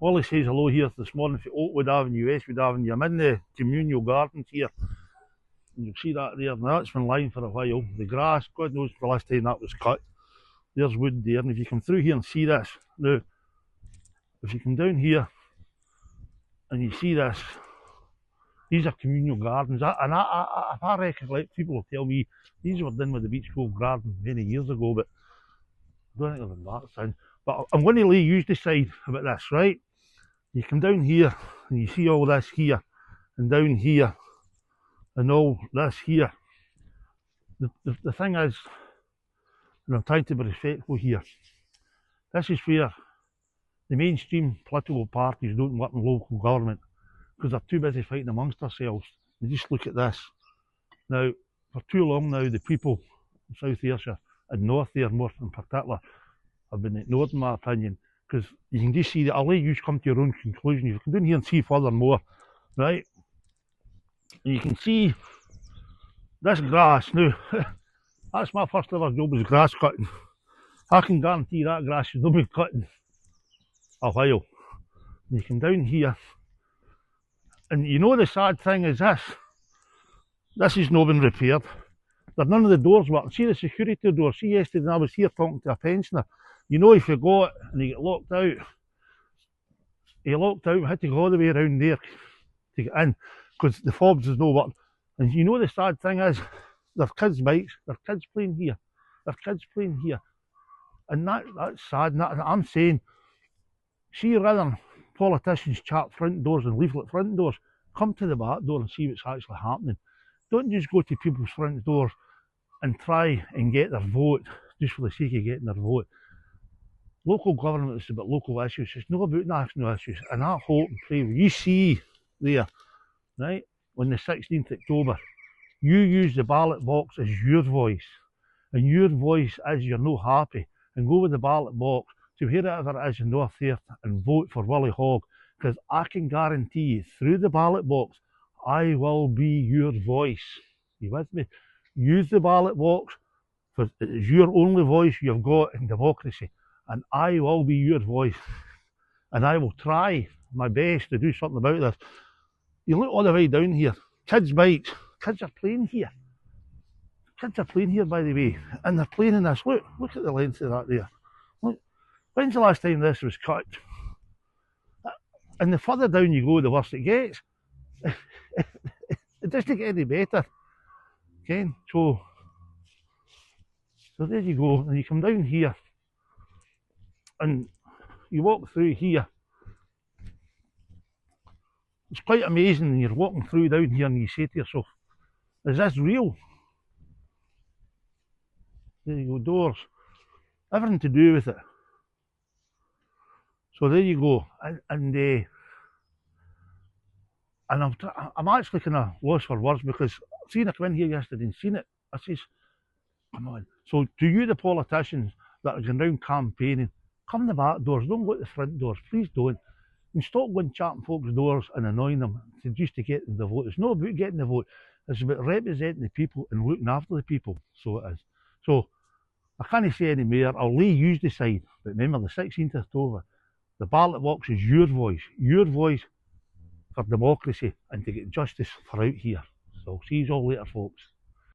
Ollie says hello here this morning for Oakwood Avenue, Westwood Avenue. I'm in the communal gardens here. And you'll see that there. Now that's been lying for a while. The grass, God knows the last time that was cut. There's wood there. And if you come through here and see this, now, if you come down here and you see this, these are communal gardens. If I recollect, people will tell me these were done with the Beach Grove Garden many years ago, but I don't think they've been that since. But I'm going to lay you decide about this, right? You come down here and you see all this here and down here and all this here. The thing is, and I'm trying to be respectful here, this is where the mainstream political parties don't work in local government because they're too busy fighting amongst themselves. And just look at this. Now, for too long now, the people of South Ayrshire and North Ayr more in particular have been ignored in my opinion, because you can just see that. I'll let you come to your own conclusion. You can come down here and see furthermore, right? And you can see this grass. Now, that's my first ever job, was grass cutting. I can guarantee that grass has not been cut in a while. And you come down here, and you know the sad thing is this has not been repaired. None of the doors work. See the security door. See, yesterday when I was here talking to a pensioner, you know, if you go it and you get locked out, we had to go all the way around there to get in because the fobs is no working. And you know the sad thing is, there's kids' bikes, there's kids playing here, and that's sad. And I'm saying, see, rather than politicians chart front doors and leaflet front doors, come to the back door and see what's actually happening. Don't just go to people's front doors and try and get their vote just for the sake of getting their vote. Local government is about local issues, it's not about national issues. And I hope and pray, you see there, right, on the 16th October, you use the ballot box as your voice, and your voice is you're not happy, and go with the ballot box to wherever it is in North Ayr and vote for Willie Hogg, because I can guarantee you, through the ballot box, I will be your voice. You with me? Use the ballot box, because it is your only voice you've got in democracy, and I will be your voice, and I will try my best to do something about this. You look all the way down here, kids' bikes, kids are playing here. Kids are playing here, by the way, and they're playing in this. Look at the length of that there. Look, when's the last time this was cut? And the further down you go, the worse it gets. It doesn't get any better. Okay, so there you go, and you come down here and you walk through here. It's quite amazing when you're walking through down here and you say to yourself, is this real? There you go, doors, everything to do with it. So there you go, and I'm actually kind of lost for words, because seeing I come in here yesterday and seen it, I says, come on. So to you, the politicians that are going around campaigning, come the back doors, don't go to the front doors, please don't. And stop going chatting folks' doors and annoying them just to get the vote. It's not about getting the vote, it's about representing the people and looking after the people, so it is. So I can't say any more, I'll lay you decide, but remember the 16th of October, the ballot box is your voice for democracy and to get justice for out here. So see you all later, folks.